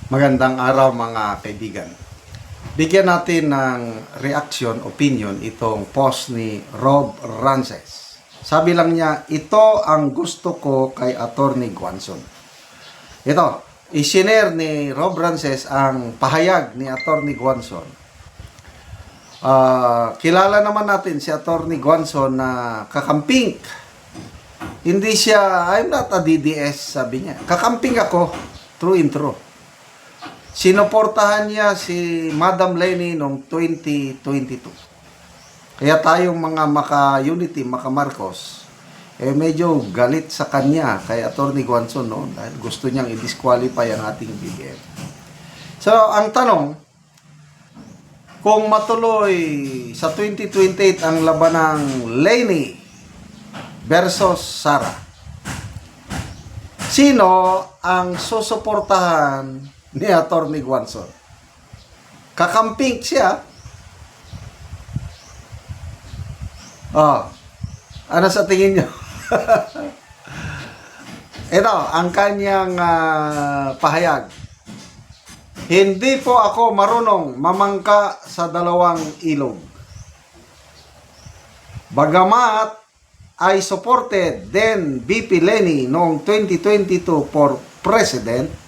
Magandang araw mga kaibigan. Bigyan natin ng reaction, opinion itong post ni Rob Rances. Sabi lang niya, ito ang gusto ko kay Attorney Guanzon. Ito, isinare ni Rob Rances ang pahayag ni Attorney Guanzon. Kilala naman natin si Attorney Guanzon na kakamping. Hindi siya, I'm not a DDS, sabi niya. Kakamping ako, true and true. Sinuportahan niya si Madam Leni noong 2022. Kaya tayong mga maka-unity, maka-Marcos, medyo galit sa kanya kay Attorney Guanzon noon dahil gusto niyang i-disqualify ang ating BBM. So, ang tanong, kung matuloy sa 2028 ang labanang Leni versus Sara, sino ang susuportahan ni Attorney Guanzon? Kakamping siya. Ano sa tingin niyo? Ito, ang kanyang pahayag. Hindi po ako marunong mamangka sa dalawang ilog. Bagamat I supported then VP Leni noong 2022 for President,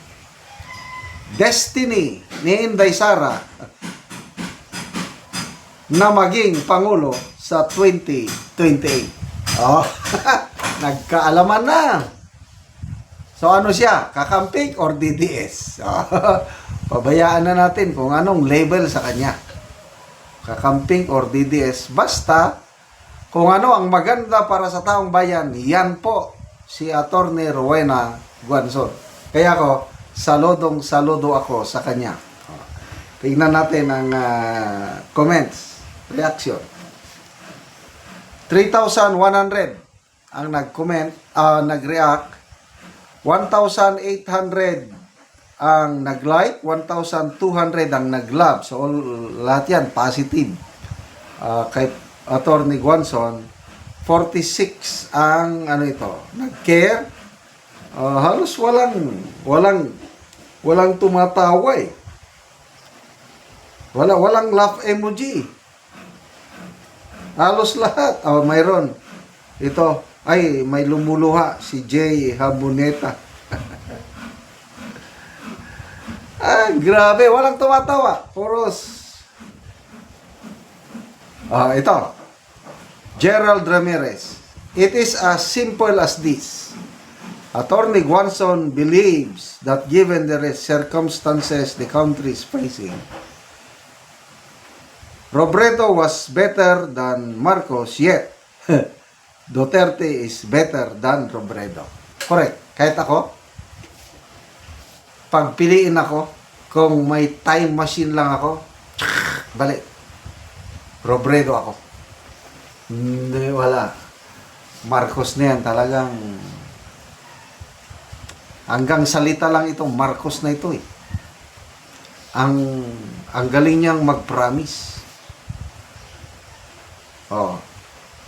destiny ni Inday Sara na maging Pangulo sa 2028. Nagkaalaman na. So ano siya? Kakamping or DDS? Pabayaan na natin kung anong label sa kanya. Kakamping or DDS. Basta, kung ano ang maganda para sa taong bayan, yan po si Attorney Rowena Guanzon. Kaya ako, saludo ako sa kanya. Tingnan natin ang comments, reaction. 3,100 ang nag-comment, nag-react. 1,800 ang nag-like, 1,200 ang nag-love. So, lahat yan, positive. Kay Attorney Guanzon, 46 ang nag-care. Halos walang tumatawa eh. Walang laugh emoji. Halos lahat. Mayroon. Ito, may lumuluha si Jay Habuneta. Grabe, walang tumatawa. Puros. Ito. Gerald Ramirez. It is as simple as this. Attorney Guanzon believes that given the circumstances the country is facing, Robredo was better than Marcos, yet Duterte is better than Robredo. Correct. Kahit ako, pagpiliin ako, kung may time machine lang ako, balik. Robredo ako. Hindi, wala. Marcos na yan, talagang hanggang salita lang itong Marcos na ito eh. Ang galing niyang mag-promise.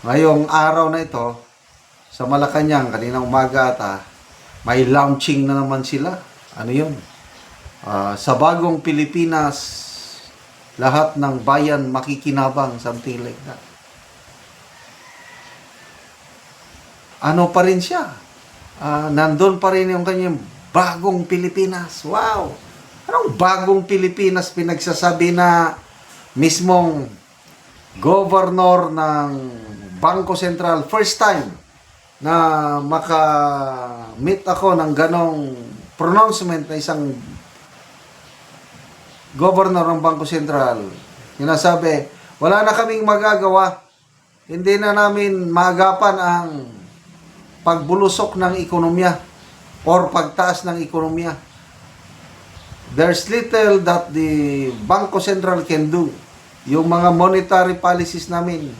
Ngayong araw na ito, sa Malacanang, kaninang umaga ata, may launching na naman sila. Ano yun? Sa bagong Pilipinas, lahat ng bayan makikinabang, something like that. Ano pa rin siya? Nandun pa rin yung kanyang bagong Pilipinas. Wow! Anong bagong Pilipinas pinagsasabi na mismong governor ng Bangko Sentral, first time na maka-meet ako ng ganong pronouncement na isang governor ng Bangko Sentral. Sinasabi, wala na kaming magagawa. Hindi na namin maagapan ang pagbulusok ng ekonomiya or pagtaas ng ekonomiya. There's little that the Bangko Sentral can do. Yung mga monetary policies namin,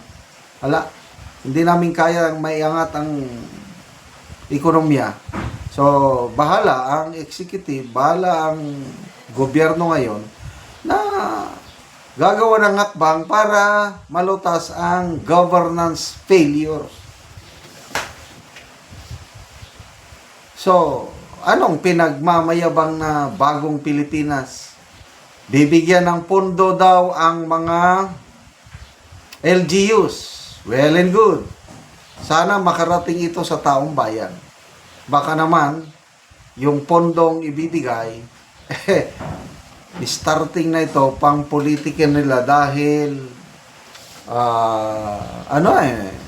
hindi namin kaya maiangat ang ekonomiya. So, bahala ang executive, bahala ang gobyerno ngayon na gagawa ng hakbang para malutas ang governance failure. So, anong pinagmamayabang na bagong Pilipinas? Bibigyan ng pondo daw ang mga LGUs. Well and good. Sana makarating ito sa taong bayan. Baka naman, yung pondong ibibigay, starting na ito, pang politika nila dahil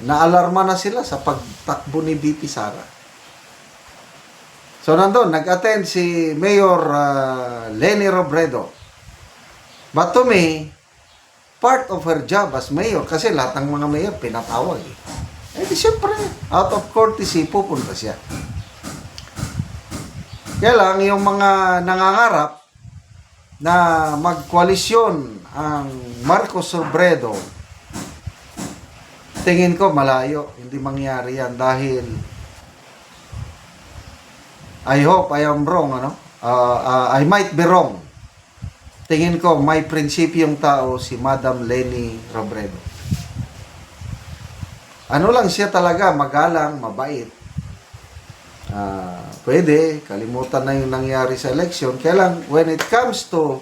naalarma na sila sa pagtakbo ni VP Sara. So nandun, nag-attend si Mayor Leni Robredo. But to me, part of her job as mayor, kasi lahat ng mga mayor pinatawag eh. Eh di syempre, out of courtesy, pupunta siya. Kaya lang, yung mga nangangarap na magkoalisyon ang Marcos Robredo, tingin ko malayo, hindi mangyari yan dahil I hope I am wrong, I might be wrong. Tingin ko may prinsipyong tao si Madam Leni Robredo. Ano lang siya talaga, magalang, mabait. Pwede, kalimutan na yung nangyari sa election. Kaya lang, when it comes to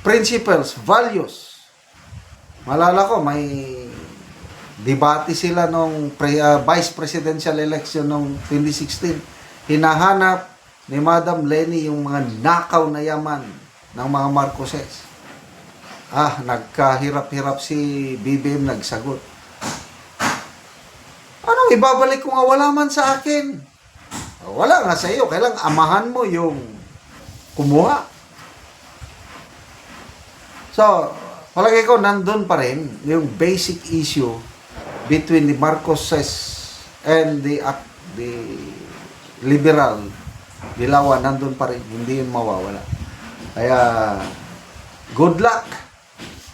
principles, values, malala ko, may debate sila nung vice presidential election nung 2016. Hinahanap ni Madam Leni yung mga nakaw na yaman ng mga Marcoses. Nagkahirap-hirap si BBM, nagsagot. Anong ibabalik ko nga wala man sa akin? Wala nga sa iyo. Kailang amahan mo yung kumuha. So, palagi ko nandun pa rin yung basic issue between the Marcoses and the liberal Dilawan, nandun pa rin. Hindi yun mawawala. Kaya, good luck.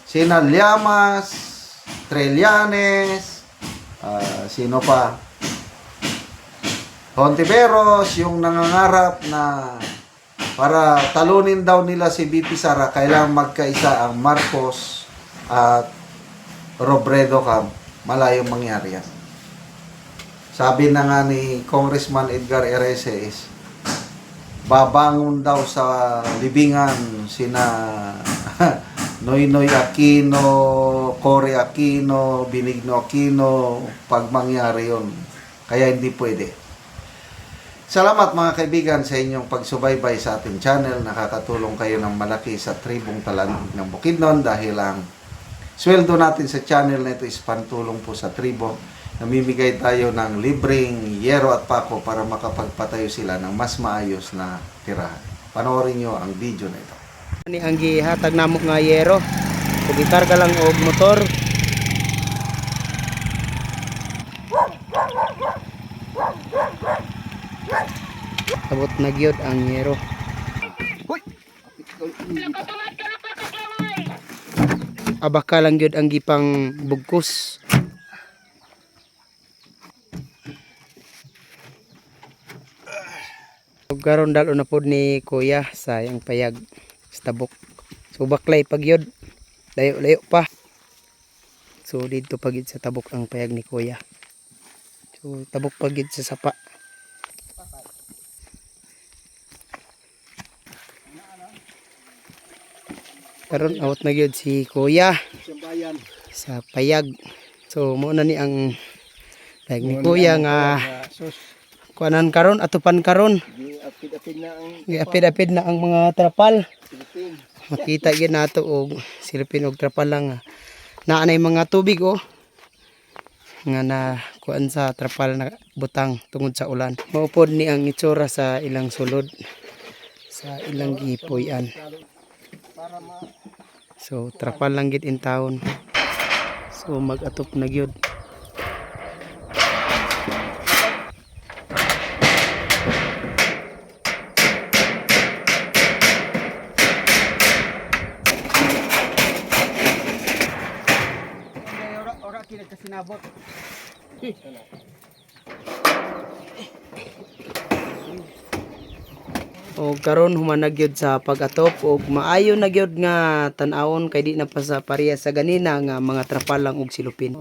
Sina Llamas, Trillanes, sino pa? Hontiveros, yung nangangarap na para talunin daw nila si VP Sara, kailangan magkaisa ang Marcos at Robredo Camp. Malayong mangyari yan. Sabi na nga ni Congressman Edgar Ereses, babangon daw sa libingan sina Noynoy Aquino, Cory Aquino, Benigno Aquino, pag mangyari yun. Kaya hindi pwede. Salamat mga kaibigan sa inyong pagsubaybay sa ating channel. Nakakatulong kayo ng malaki sa tribong Talandig ng Bukidnon dahil ang sweldo natin sa channel na ito is pantulong po sa tribo. Namimigay tayo ng libreng yero at pako para makapagpatayo sila ng mas maayos na tirahan. Panoorin nyo ang video na ito. Ani ang gihatag namo nga yero. Kung ikarga lang og motor. Abot na gyud ang yero. Abaka lang gyud ang gipang bugkos. Karon dalo na pod ni Kuya sa yang payag sa tabok. So baklay pagyod. Layo-layo pa. So dito pagid sa tabok ang payag ni Kuya. So tabok pagid sa sapa. Karon awat na gyud si Kuya sa payag. So mo na ni ang payag ni Kuya nga kuanan karon, atupan karon. Giapid-apid na ang mga trapal. Makita gyud nato og silipin og trapal lang. Naanay mga tubig nga na kuan sa trapal na butang tungod sa ulan. Maupod ni ang itsura sa ilang sulod sa ilang gipuy-an. So trapal lang gid in town. So mag-atop na gyud. Sinabot. O karon humanag gyud sa pag-atop og maayo na gyud nga tan-awon kay di na pa sa pareha sa ganina nga mga trapal lang og silupin.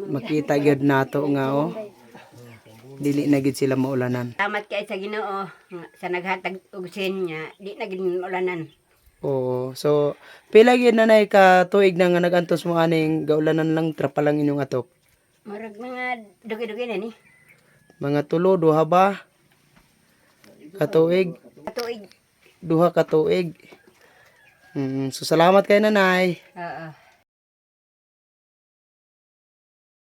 Makita gyud nato nga dili na gid sila maulanan. Salamat kay sa Ginoo nga sa naghatag og sin niya, di na gid ulanan. Oo. So, pila gyud nanay ka tuig na nga nagantos mo aning gaulanan lang trapalang inyong atok? Murag mga dugi-dugi na ni. Mga tulo, duha ba? Katuig? Katuig. Duha ka tuig. So, salamat kay nanay. Oo.